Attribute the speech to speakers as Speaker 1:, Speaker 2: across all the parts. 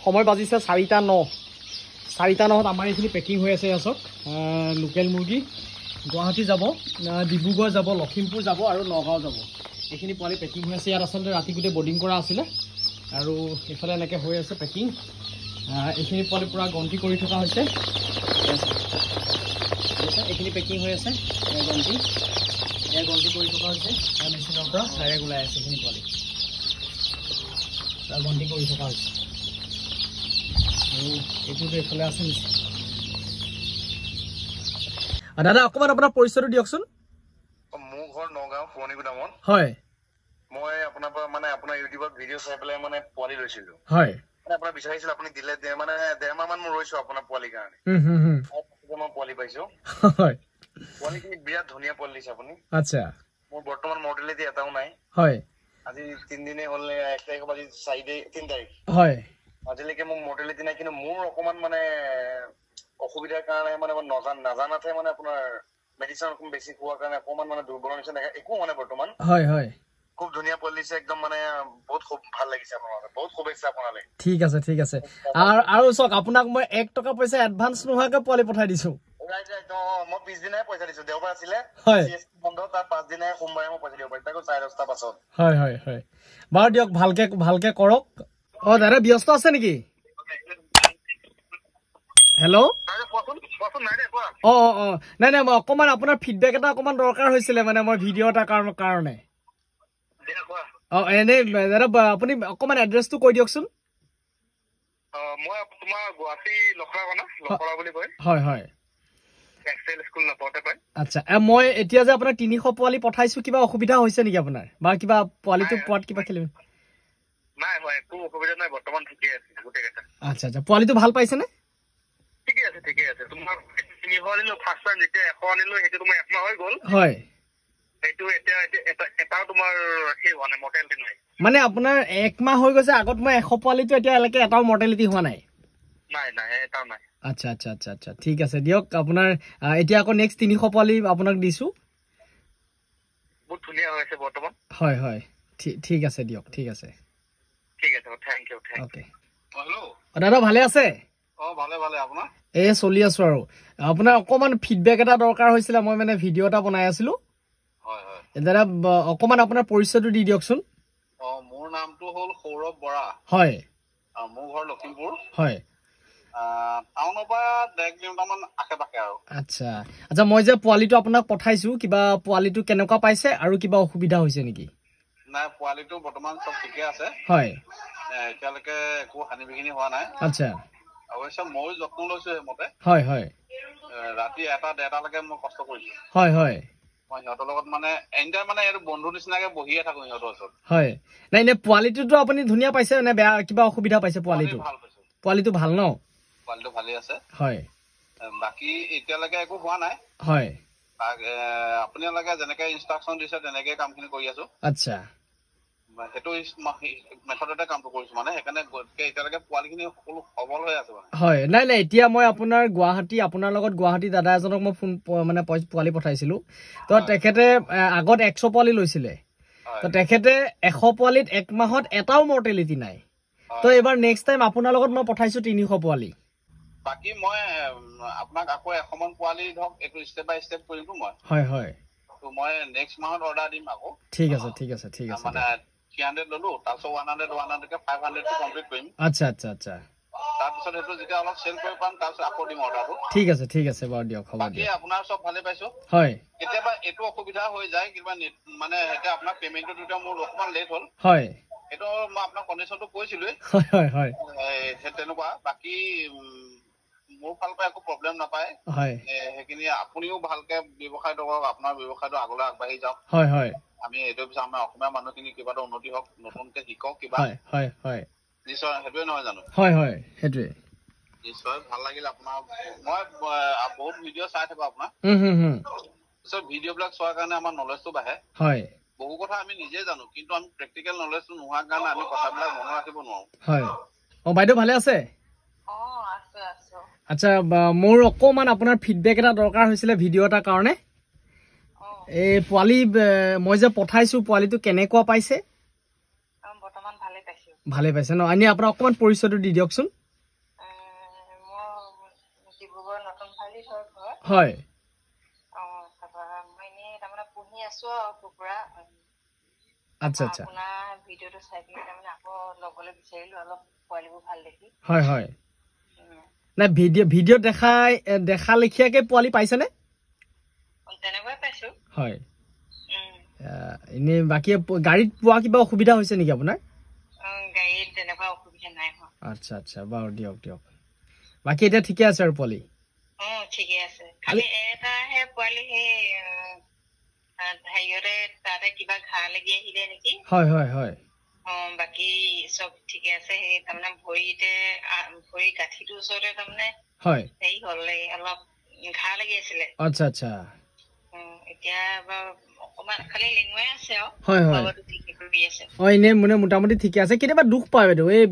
Speaker 1: সময় বাজিছে 4:09 4:09 আমাৰ এইখিনি পেকিং হৈ আছে আছক লোকেল মুৰ্গী গুৱাহাটী যাব ডিব্ৰুগড় যাব লখিমপুৰ যাব আৰু নগাঁও যাব এইখিনি পোৱালি পেকিং হৈ আছে ইয়াত আচলতে ৰাতি গোটেই বৰ্ডিং কৰা আছিলে আৰু এফালে এনেকৈ হৈ আছে পেকিং এইখিনি পোৱালি পুৰা গন্তি কৰি থকা হৈছে এইখিনি পেকিং হৈ আছে গন্তি কৰি থকা হৈছে মেচিনৰ পৰা ডাইৰেক্ট ওলাই আছে এইখিনি পোৱালি গন্তি কৰি থকা হৈছে আৰু এইটোতো এইফালে আছে নেকি দাদা অকণমান আপোনাৰ পৰিচয়টো দিয়কচোন
Speaker 2: মোৰ ঘৰ নগাঁও পুৰণিগুদামত
Speaker 1: হয় মই
Speaker 2: আপোনাৰ পৰা মানে আপোনাৰ ইউটিউবত ভিডিঅ' চাই পেলাই মানে পোৱালি লৈছিলো
Speaker 1: হয়
Speaker 2: মানে আপোনাৰ বিচাৰিছিল আপুনি দিলে মানে 1.5 মাহ মান মই ৰৈছো আপোনাৰ পোৱালিৰ কাৰণে মই পোৱালি পাইছো
Speaker 1: হয়
Speaker 2: পোৱালিখিনি বিৰাট ধুনীয়া পোৱালি দিছে আপুনি
Speaker 1: আচ্ছা
Speaker 2: মোৰ বৰ্তমান মৰ্টেলিটি এটাও নাই
Speaker 1: হয়
Speaker 2: আজি 3 দিনে হ'ল 1 তাৰিখ আজি 3 তাৰিখ
Speaker 1: হয়
Speaker 2: আজিলৈকে মোৰ মৰ্টেলিটি নাই কিন্তু মোৰ অকমান মানে অসুবিধাৰ কাৰণে মানে নাজানাতে মানে আপোনাৰ মেডিচিন অকমান বেছি খোৱাৰ কাৰণে অকমান মানে দুৰ্বল নিচিনা একো মানে বৰ্তমান
Speaker 1: হয় হয়
Speaker 2: খুব ধুনীয়া পোৱালি দিছে একদম মানে বহুত খুব ভাল লাগিছে আপোনালোকে বহুত শুভেচ্ছা আপোনালৈ
Speaker 1: ঠিক আছে আৰু চাওক আপোনাক মই 1 টকা পইচা এডভান্স নোহোৱাকে পোৱালি পঠাই দিছো
Speaker 2: মই পিছদিনাই পইচা দিছো দেওবাৰ আছিলে বন্ধ তাৰ 5 দিনাই সোমবাৰে মই পইচা দিব পাৰিম তাকো 10:30 পাছত হয় বাৰু দিয়ক ভালকে কৰক দাদা ব্যস্ত আছে নেকি হেল্ল' নাই মই অকণমান আপোনাৰ ফিডবেক এটা অকণমান দৰকাৰ হৈছিলে মানে মই ভিডিঅ' এটা কাৰণে এনে দাদা আপুনি অকণমান এড্ৰেছটো কৈ দিয়কচোন মই তোমাৰ গুৱাহাটী লখৰা বুলি কয় হয় এক্সেল স্কুল নাপাওঁতে পায় আচ্ছা
Speaker 1: মই এতিয়া যে আপোনাৰ 300 পোৱালি পঠাইছো কিবা অসুবিধা হৈছে নেকি আপোনাৰ বা কিবা পোৱালিটো পোৱাত কিবা খেলি
Speaker 2: নাই হয় একো অসুবিধা নাই বৰ্তমান ঠিকেই আছে গোটেইকেইটা
Speaker 1: আচ্ছা পোৱালিটো ভাল পাইছেনে
Speaker 2: ঠিকেই আছে তোমাৰ 300 আনিলো ফাৰ্ষ্ট টাইম যেতিয়া 100 আনিলো সেইটো তোমাৰ 1 মাহ হৈ গ'ল
Speaker 1: হয়
Speaker 2: সেইটো এটাও তোমাৰ সেই হোৱা নাই মৰ্টেলিটি নাই
Speaker 1: মানে আপোনাৰ 1 মাহ হৈ গৈছে আগত মই 100 পোৱালিটো এতিয়ালৈকে এটাও মৰ্টেলিটি হোৱা নাই
Speaker 2: এটাও নাই
Speaker 1: আচ্ছা ঠিক আছে দিয়ক আপোনাৰ এতিয়া আকৌ নেক্সট 300 পোৱালি আপোনাক দিছো
Speaker 2: বহুত ধুনীয়া হৈছে বৰ্তমান
Speaker 1: হয় ঠিক আছে দিয়ক ঠিক আছে
Speaker 2: থ্যাংক ইউ
Speaker 1: ওকে হেল্ল' দাদা ভালে আছে
Speaker 2: ভালে আপোনাৰ
Speaker 1: চলি আছো আৰু আপোনাৰ অকমান ফিডবেক এটা দৰকাৰ হৈছিলে মই মানে ভিডিঅ' এটা বনাই আছিলো দাদা অকমান আপোনাৰ পৰিচয়টো দি দিয়কচোন
Speaker 2: মোৰ নামটো হ'ল সৌৰভ বৰা
Speaker 1: হয়
Speaker 2: মোৰ ঘৰ লখিমপুৰ
Speaker 1: হয়
Speaker 2: টাউনৰ পৰা 1 কিলোমিটাৰ মান আশে-পাশে আৰু
Speaker 1: আচ্ছা মই যে পোৱালিটো আপোনাক পঠাইছো কিবা পোৱালিটো কেনেকুৱা পাইছে আৰু কিবা অসুবিধা হৈছে নেকি
Speaker 2: নাই পোৱালিটো বৰ্তমান সব ঠিকে আছে
Speaker 1: হয়
Speaker 2: এতিয়ালৈকে একো হানি বিঘিনি হোৱা নাই
Speaker 1: আচ্ছা
Speaker 2: অৱশ্যে মই যত্ন লৈছো মতে
Speaker 1: হয়
Speaker 2: ৰাতি 1-1:30 লৈকে মই কষ্ট কৰিছো
Speaker 1: হয়
Speaker 2: মই সিহঁতৰ লগত মানে এনটাইম মানে এইটো বন্ধু নিচিনাকে বহিয়ে থাকো সিহঁতৰ ওচৰত
Speaker 1: হয় নাই পোৱালিটোতো আপুনি ধুনীয়া পাইছে নে বেয়া কিবা অসুবিধা পাইছে পোৱালিটো ভাল ন
Speaker 2: পোৱালিটো ভালেই আছে
Speaker 1: হয়
Speaker 2: বাকি এতিয়ালৈকে একো হোৱা নাই
Speaker 1: হয়
Speaker 2: আপোনালোকে যেনেকে ইনষ্ট্ৰাকচন দিছে তেনেকে কামখিনি কৰি আছো
Speaker 1: আচ্ছা
Speaker 2: সেইটো মেথডতে কামটো কৰিছো মানে সেইকাৰণে এতিয়ালৈকে পোৱালিখিনি সকলো সবল হৈ আছে
Speaker 1: হয় নাই এতিয়া মই আপোনাৰ লগত গুৱাহাটী দাদা এজনক মই ফোন মানে পোৱালি পঠাইছিলো তো তেখেতে আগত 100 পোৱালি লৈছিলে তো তেখেতে 100 পোৱালিত 1 মাহত এটাও মৰ্টেলিটি নাই তো এবাৰ নেক্সট টাইম আপোনাৰ লগত মই পঠাইছো 300 পোৱালি
Speaker 2: বাকি মই আপোনাক আকৌ 100 মান পোৱালি ধৰক এইটো ষ্টেপ বাই ষ্টেপ কৰিম মই
Speaker 1: হয়
Speaker 2: তো মই নেক্সট মাহত অৰ্ডাৰ দিম আকৌ
Speaker 1: ঠিক আছে
Speaker 2: মানে 300 ললো তাৰপিছত 100 কে 500 টো কমপ্লিট কৰিম
Speaker 1: আচ্ছা
Speaker 2: তাৰপিছত সেইটো যেতিয়া অলপ চেল কৰি পাম তাৰপিছত আকৌ দিম অৰ্ডাৰটো
Speaker 1: ঠিক আছে বাৰু দিয়ক হ'ব
Speaker 2: বাকি আপোনাৰ সব ভালে পাইছো
Speaker 1: হয়
Speaker 2: কেতিয়াবা এইটো অসুবিধা হৈ যায় কিবা মানে এতিয়া আপোনাৰ পেমেন্টটো দিওঁতে মোৰ অকমান লেট হ'ল
Speaker 1: হয়
Speaker 2: এইটো মই আপোনাৰ কণ্ডিশ্যনটো কৈছিলোই
Speaker 1: হয়
Speaker 2: তেনেকুৱা বাকি মোৰ ফালৰ পৰা একো প্ৰব্লেম নাপায় সেইখিনি আপুনিও ভালকে ব্যৱসায় কৰক আপোনাৰ ব্যৱসায়টো আগলৈ আগবাঢ়ি যাওক
Speaker 1: হয়
Speaker 2: আমি এইটো বিচাৰো আমাৰ অসমীয়া মানুহখিনি কিবা এটা উন্নতি হওক নতুনকে শিকক কিবা
Speaker 1: হয়
Speaker 2: নিশ্চয় সেইটোৱে নহয় জানো
Speaker 1: হয় সেইটোৱে
Speaker 2: নিশ্চয় ভাল লাগিল আপোনাৰ মই বহুত ভিডিঅ' চাই থাকো আপোনাৰ ভিডিঅ' বিলাক চোৱাৰ কাৰণে আমাৰ নলেজটো বাঢ়ে
Speaker 1: হয়
Speaker 2: বহু কথা আমি নিজে জানো কিন্তু আমি প্ৰেক্টিকেল নলেজটো নোহোৱাৰ কাৰণে আমি কথাবিলাক মনত ৰাখিব নোৱাৰো
Speaker 1: হয় বাইদেউ ভালে আছে আচ্ছা মোৰ অকমান আপোনাৰ ফিডবেক এটা দৰকাৰ হৈছিলে ভিডিঅ' এটাৰ কাৰণে এই পোৱালি মই যে পঠাইছো পোৱালিটো কেনেকুৱা পাইছে
Speaker 3: বৰ্তমান ভালে পাইছো
Speaker 1: ভালে পাইছে ন আনি আপোনাৰ অকমান পৰিচয়টো দি দিয়কচোন হয় আচ্ছা আচ্ছা
Speaker 3: ভিডিওটো চাই কিনে তাৰমানে আকৌ লবলৈ বিচাৰিলো অলপ পোৱালিবোৰ ভাল দেখি
Speaker 1: হয় হয় না ভিডিও দেখা লিখিয়াকে পোৱালি পাইছে নে
Speaker 3: তেনেকৈ পাইছো
Speaker 1: হয় ইনে বাকি গাড়ীত পোৱা কিবা অসুবিধা হৈছে নেকি আপোনাৰ
Speaker 3: গাড়ীত তেনেকুৱা অসুবিধা নাই হোৱা
Speaker 1: আচ্ছা আচ্ছা বাৰু দিয়ক বাকি এটা ঠিকে আছে আৰু পোৱালি
Speaker 3: ঠিকে আছে খালি এটা হে পোৱালি হে হাইয়ৰে তাতে কিবা ঘা লাগি আহিলে নেকি
Speaker 1: হয় হয় হয়
Speaker 3: বাকি সব ঠিকে আছে হে তাৰমানে ভৰি গাঁঠিটোৰ ওচৰতে তাৰমানে
Speaker 1: হয়
Speaker 3: হেৰি হ'ল অলপ ঘা লাগি আছিলে
Speaker 1: আচ্ছা আচ্ছা
Speaker 3: এতিয়া অকমান খালি লিঙুৱাই আছে
Speaker 1: হয় হয় এনে মানে মোটামুটি ঠিকে আছে কেতিয়াবা দুখ পায় বাইদেউ এই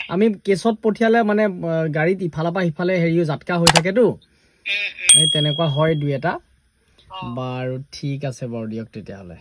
Speaker 1: আমি কেছত পঠিয়ালে মানে গাড়ীত ইফালৰ পৰা সিফালে হেৰি জাটকা হৈ থাকেতো এই তেনেকুৱা হয় দুই এটা বাৰু ঠিক আছে বাৰু দিয়ক তেতিয়াহ'লে